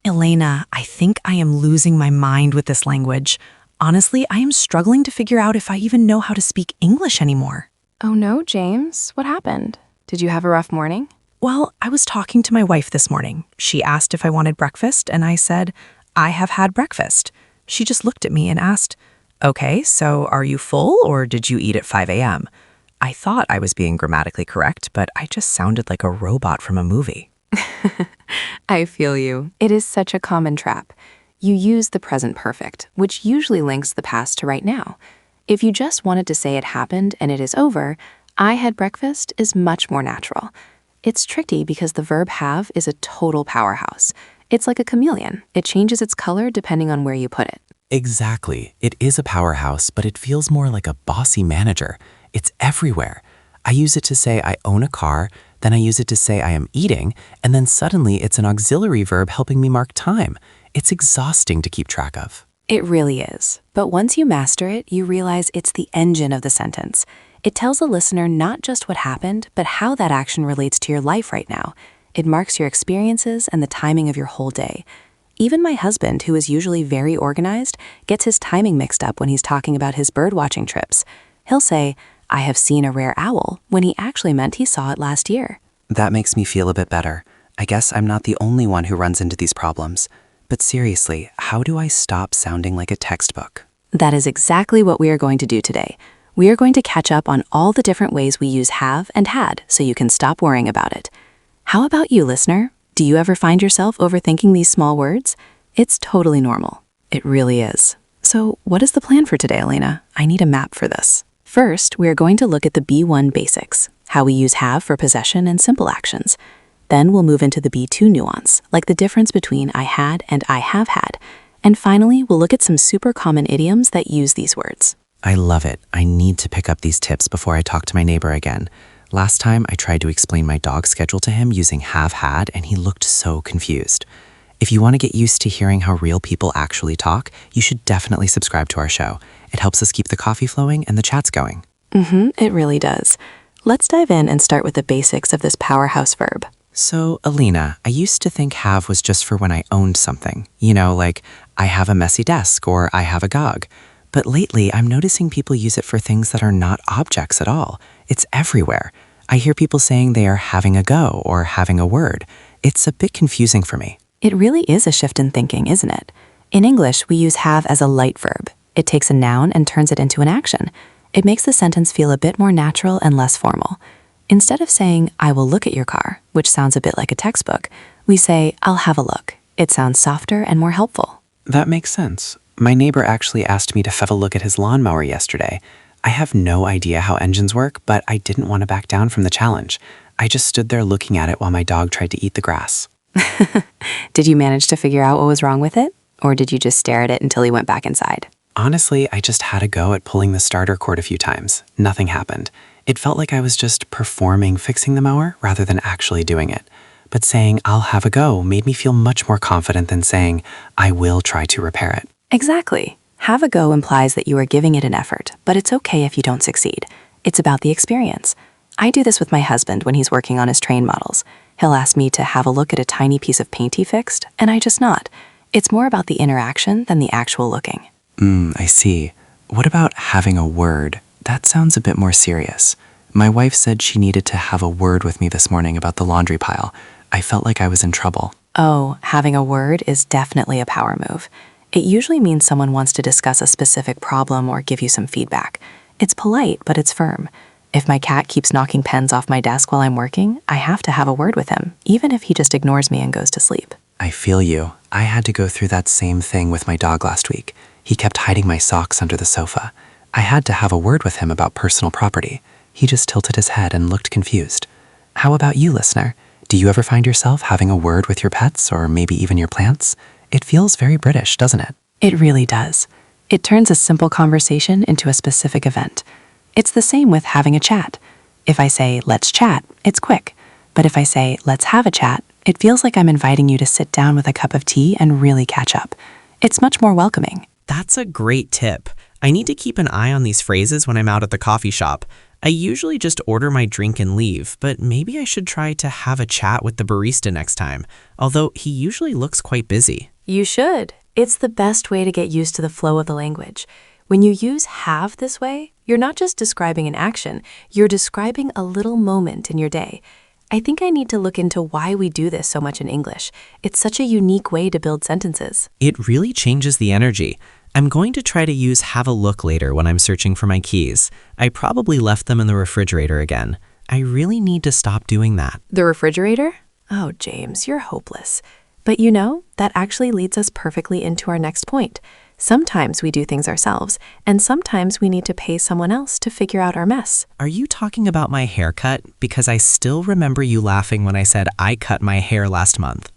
Elena, I think I am losing my mind with this language. Honestly, I am struggling to figure out if I even know how to speak English anymore. Oh no, James. What happened? Did you have a rough morning? Well, I was talking to my wife this morning. She asked if I wanted breakfast, and I said, I have had breakfast. She just looked at me and asked, Okay, so are you full or did you eat at 5 a.m.? I thought I was being grammatically correct, but I just sounded like a robot from a movie. I feel you. It is such a common trap. You use the present perfect, which usually links the past to right now. If you just wanted to say it happened and it is over, I had breakfast is much more natural. It's tricky because the verb have is a total powerhouse. It's like a chameleon. It changes its color depending on where you put it. Exactly. It is a powerhouse, but it feels more like a bossy manager. It's everywhere. I use it to say I own a car, then I use it to say I am eating, and then suddenly it's an auxiliary verb helping me mark time. It's exhausting to keep track of. It really is. But once you master it, you realize it's the engine of the sentence. It tells the listener not just what happened, but how that action relates to your life right now. It marks your experiences and the timing of your whole day. Even my husband, who is usually very organized, gets his timing mixed up when he's talking about his birdwatching trips. He'll say, I have seen a rare owl, when he actually meant he saw it last year. That makes me feel a bit better. I guess I'm not the only one who runs into these problems. But seriously, how do I stop sounding like a textbook? That is exactly what we are going to do today. We are going to catch up on all the different ways we use have and had so you can stop worrying about it. How about you, listener? Do you ever find yourself overthinking these small words? It's totally normal. It really is. So what is the plan for today, Elena? I need a map for this. First, we are going to look at the B1 basics, how we use have for possession and simple actions. Then we'll move into the B2 nuance, like the difference between I had and I have had. And finally, we'll look at some super common idioms that use these words. I love it. I need to pick up these tips before I talk to my neighbor again. Last time, I tried to explain my dog's schedule to him using have had, and he looked so confused. If you want to get used to hearing how real people actually talk, you should definitely subscribe to our show. It helps us keep the coffee flowing and the chats going. It really does. Let's dive in and start with the basics of this powerhouse verb. So, Alina, I used to think have was just for when I owned something. You know, like, I have a messy desk or I have a GOG. But lately, I'm noticing people use it for things that are not objects at all. It's everywhere. I hear people saying they are having a go or having a word. It's a bit confusing for me. It really is a shift in thinking, isn't it? In English, we use have as a light verb. It takes a noun and turns it into an action. It makes the sentence feel a bit more natural and less formal. Instead of saying, I will look at your car, which sounds a bit like a textbook, we say, I'll have a look. It sounds softer and more helpful. That makes sense. My neighbor actually asked me to have a look at his lawnmower yesterday. I have no idea how engines work, but I didn't want to back down from the challenge. I just stood there looking at it while my dog tried to eat the grass. Did you manage to figure out what was wrong with it? Or did you just stare at it until he went back inside? Honestly, I just had a go at pulling the starter cord a few times. Nothing happened. It felt like I was just performing fixing the mower rather than actually doing it. But saying, I'll have a go made me feel much more confident than saying, I will try to repair it. Exactly. Have a go implies that you are giving it an effort, but it's okay if you don't succeed. It's about the experience. I do this with my husband when he's working on his train models. He'll ask me to have a look at a tiny piece of paint he fixed, and I just nod. It's more about the interaction than the actual looking. I see. What about having a word? That sounds a bit more serious. My wife said she needed to have a word with me this morning about the laundry pile. I felt like I was in trouble. Oh, having a word is definitely a power move. It usually means someone wants to discuss a specific problem or give you some feedback. It's polite, but it's firm. If my cat keeps knocking pens off my desk while I'm working, I have to have a word with him, even if he just ignores me and goes to sleep. I feel you. I had to go through that same thing with my dog last week. He kept hiding my socks under the sofa. I had to have a word with him about personal property. He just tilted his head and looked confused. How about you, listener? Do you ever find yourself having a word with your pets or maybe even your plants? It feels very British, doesn't it? It really does. It turns a simple conversation into a specific event. It's the same with having a chat. If I say, let's chat, it's quick. But if I say, let's have a chat, it feels like I'm inviting you to sit down with a cup of tea and really catch up. It's much more welcoming. That's a great tip. I need to keep an eye on these phrases when I'm out at the coffee shop. I usually just order my drink and leave, but maybe I should try to have a chat with the barista next time, although he usually looks quite busy. You should. It's the best way to get used to the flow of the language. When you use have this way, you're not just describing an action, you're describing a little moment in your day. I think I need to look into why we do this so much in English. It's such a unique way to build sentences. It really changes the energy. I'm going to try to use have a look later when I'm searching for my keys. I probably left them in the refrigerator again. I really need to stop doing that. The refrigerator? Oh, James, you're hopeless. But you know, that actually leads us perfectly into our next point. Sometimes we do things ourselves, and sometimes we need to pay someone else to figure out our mess. Are you talking about my haircut? Because I still remember you laughing when I said I cut my hair last month.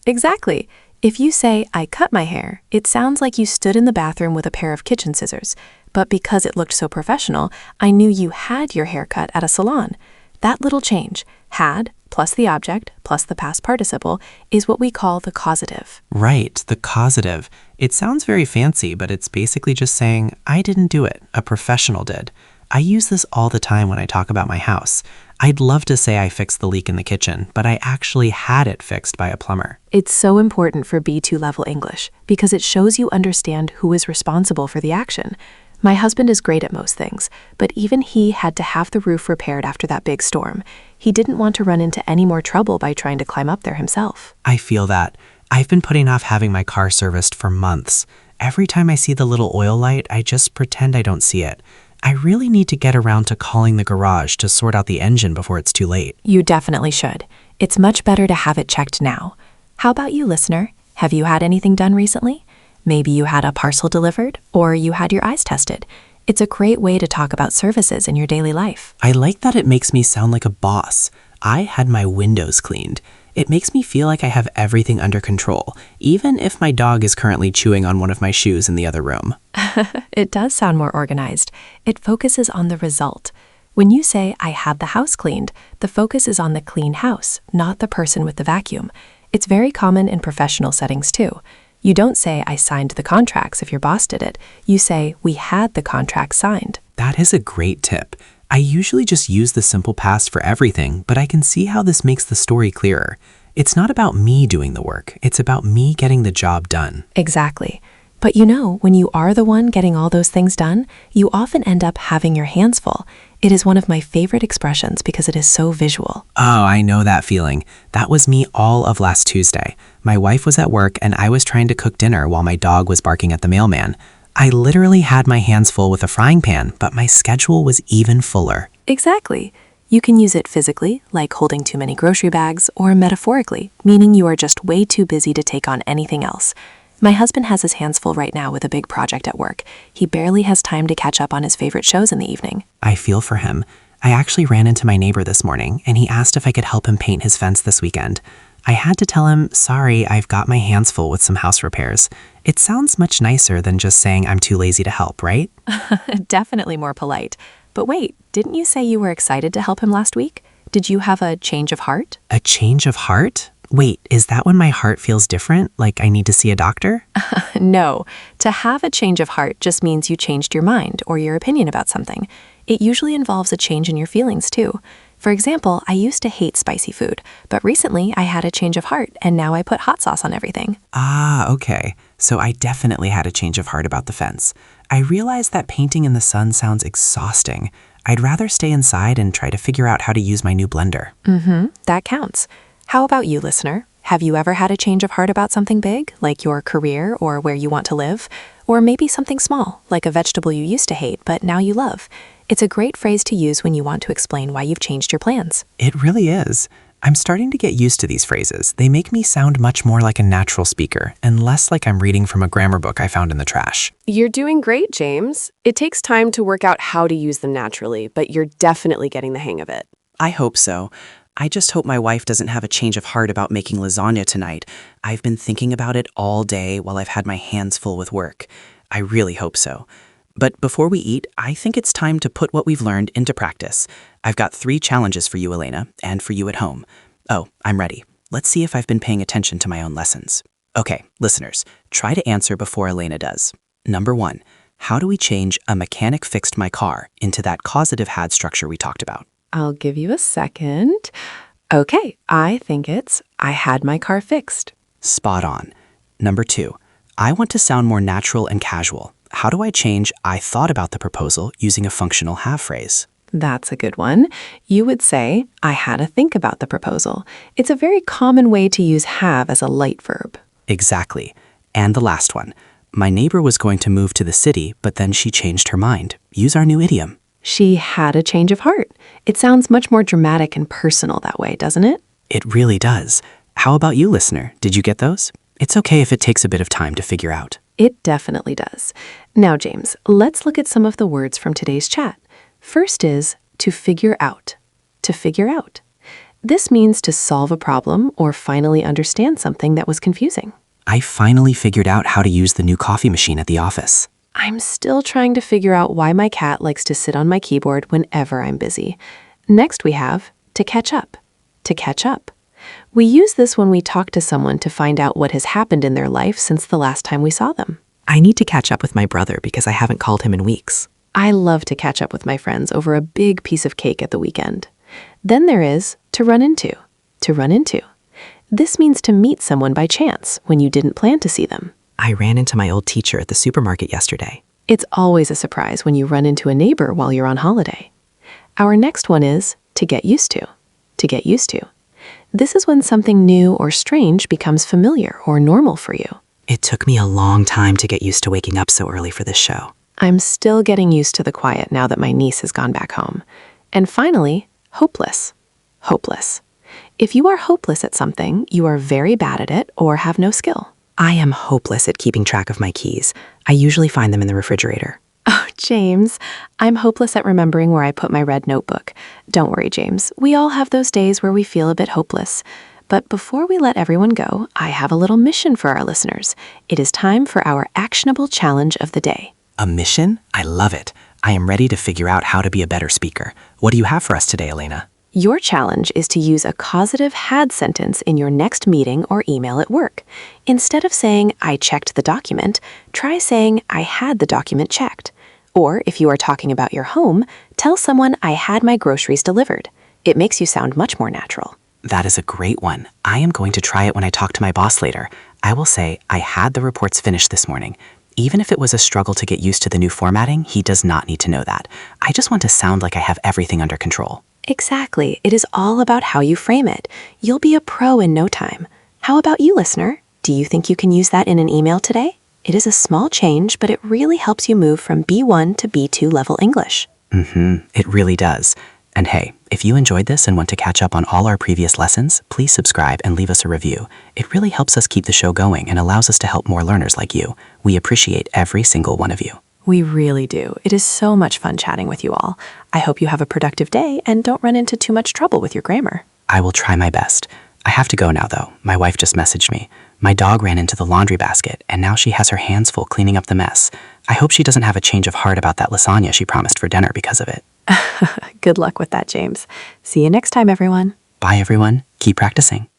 Exactly. If you say, I cut my hair, it sounds like you stood in the bathroom with a pair of kitchen scissors. But because it looked so professional, I knew you had your hair cut at a salon. That little change, had, plus the object, plus the past participle, is what we call the causative. Right, the causative. It sounds very fancy, but it's basically just saying, I didn't do it, a professional did. I use this all the time when I talk about my house. I'd love to say I fixed the leak in the kitchen, but I actually had it fixed by a plumber. It's so important for B2 level English because it shows you understand who is responsible for the action. My husband is great at most things, but even he had to have the roof repaired after that big storm. He didn't want to run into any more trouble by trying to climb up there himself. I feel that. I've been putting off having my car serviced for months. Every time I see the little oil light, I just pretend I don't see it. I really need to get around to calling the garage to sort out the engine before it's too late. You definitely should. It's much better to have it checked now. How about you, listener? Have you had anything done recently? Maybe you had a parcel delivered, or you had your eyes tested. It's a great way to talk about services in your daily life. I like that it makes me sound like a boss. I had my windows cleaned. It makes me feel like I have everything under control, even if my dog is currently chewing on one of my shoes in the other room. It does sound more organized. It focuses on the result. When you say, I had the house cleaned, the focus is on the clean house, not the person with the vacuum. It's very common in professional settings too. You don't say, I signed the contracts if your boss did it. You say, we had the contract signed. That is a great tip. I usually just use the simple past for everything, but I can see how this makes the story clearer. It's not about me doing the work. It's about me getting the job done. Exactly. But you know, when you are the one getting all those things done, you often end up having your hands full. It is one of my favorite expressions because it is so visual. Oh, I know that feeling. That was me all of last Tuesday. My wife was at work and I was trying to cook dinner while my dog was barking at the mailman. I literally had my hands full with a frying pan, but my schedule was even fuller. Exactly. You can use it physically, like holding too many grocery bags, or metaphorically, meaning you are just way too busy to take on anything else. My husband has his hands full right now with a big project at work. He barely has time to catch up on his favorite shows in the evening. I feel for him. I actually ran into my neighbor this morning, and he asked if I could help him paint his fence this weekend. I had to tell him, sorry, I've got my hands full with some house repairs. It sounds much nicer than just saying I'm too lazy to help, right? Definitely more polite. But wait, didn't you say you were excited to help him last week? Did you have a change of heart? A change of heart? Wait, is that when my heart feels different, like I need to see a doctor? No. To have a change of heart just means you changed your mind or your opinion about something. It usually involves a change in your feelings too. For example, I used to hate spicy food, but recently I had a change of heart and now I put hot sauce on everything. Ah, okay. So I definitely had a change of heart about the fence. I realized that painting in the sun sounds exhausting. I'd rather stay inside and try to figure out how to use my new blender. That counts. How about you, listener? Have you ever had a change of heart about something big, like your career or where you want to live? Or maybe something small, like a vegetable you used to hate but now you love. It's a great phrase to use when you want to explain why you've changed your plans. It really is. I'm starting to get used to these phrases. They make me sound much more like a natural speaker and less like I'm reading from a grammar book I found in the trash. You're doing great, James. It takes time to work out how to use them naturally, but you're definitely getting the hang of it. I hope so. I just hope my wife doesn't have a change of heart about making lasagna tonight. I've been thinking about it all day while I've had my hands full with work. I really hope so. But before we eat, I think it's time to put what we've learned into practice. I've got 3 challenges for you, Elena, and for you at home. Oh, I'm ready. Let's see if I've been paying attention to my own lessons. Okay, listeners, try to answer before Elena does. Number 1, How do we change "a mechanic fixed my car" into that causative had structure we talked about? I'll give you a second. Okay, I think it's I had my car fixed. Spot on. Number 2, I want to sound more natural and casual. How do I change "I thought about the proposal" using a functional have phrase? That's a good one. You would say, I had to think about the proposal. It's a very common way to use have as a light verb. Exactly. And the last one. My neighbor was going to move to the city, but then she changed her mind. Use our new idiom. She had a change of heart. It sounds much more dramatic and personal that way, doesn't it? It really does. How about you, listener? Did you get those? It's okay if it takes a bit of time to figure out. It definitely does. Now, James, let's look at some of the words from today's chat. First is to figure out. To figure out. This means to solve a problem or finally understand something that was confusing. I finally figured out how to use the new coffee machine at the office. I'm still trying to figure out why my cat likes to sit on my keyboard whenever I'm busy. Next we have to catch up. To catch up. We use this when we talk to someone to find out what has happened in their life since the last time we saw them. I need to catch up with my brother because I haven't called him in weeks. I love to catch up with my friends over a big piece of cake at the weekend. Then there is to run into. To run into. This means to meet someone by chance when you didn't plan to see them. I ran into my old teacher at the supermarket yesterday. It's always a surprise when you run into a neighbor while you're on holiday. Our next one is to get used to. To get used to. This is when something new or strange becomes familiar or normal for you. It took me a long time to get used to waking up so early for this show. I'm still getting used to the quiet now that my niece has gone back home. And finally, hopeless. Hopeless. If you are hopeless at something, you are very bad at it or have no skill. I am hopeless at keeping track of my keys. I usually find them in the refrigerator. Oh, James, I'm hopeless at remembering where I put my red notebook. Don't worry, James. We all have those days where we feel a bit hopeless. But before we let everyone go, I have a little mission for our listeners. It is time for our actionable challenge of the day. A mission? I love it. I am ready to figure out how to be a better speaker. What do you have for us today, Elena? Your challenge is to use a causative had sentence in your next meeting or email at work. Instead of saying, I checked the document, try saying, I had the document checked. Or if you are talking about your home, tell someone, I had my groceries delivered. It makes you sound much more natural. That is a great one. I am going to try it when I talk to my boss later. I will say, I had the reports finished this morning. Even if it was a struggle to get used to the new formatting, he does not need to know that. I just want to sound like I have everything under control. Exactly. It is all about how you frame it. You'll be a pro in no time. How about you, listener? Do you think you can use that in an email today? It is a small change, but it really helps you move from B1 to B2 level English. It really does. And hey, if you enjoyed this and want to catch up on all our previous lessons, please subscribe and leave us a review. It really helps us keep the show going and allows us to help more learners like you. We appreciate every single one of you. We really do. It is so much fun chatting with you all. I hope you have a productive day and don't run into too much trouble with your grammar. I will try my best. I have to go now, though. My wife just messaged me. My dog ran into the laundry basket, and now she has her hands full cleaning up the mess. I hope she doesn't have a change of heart about that lasagna she promised for dinner because of it. Good luck with that, James. See you next time, everyone. Bye, everyone. Keep practicing.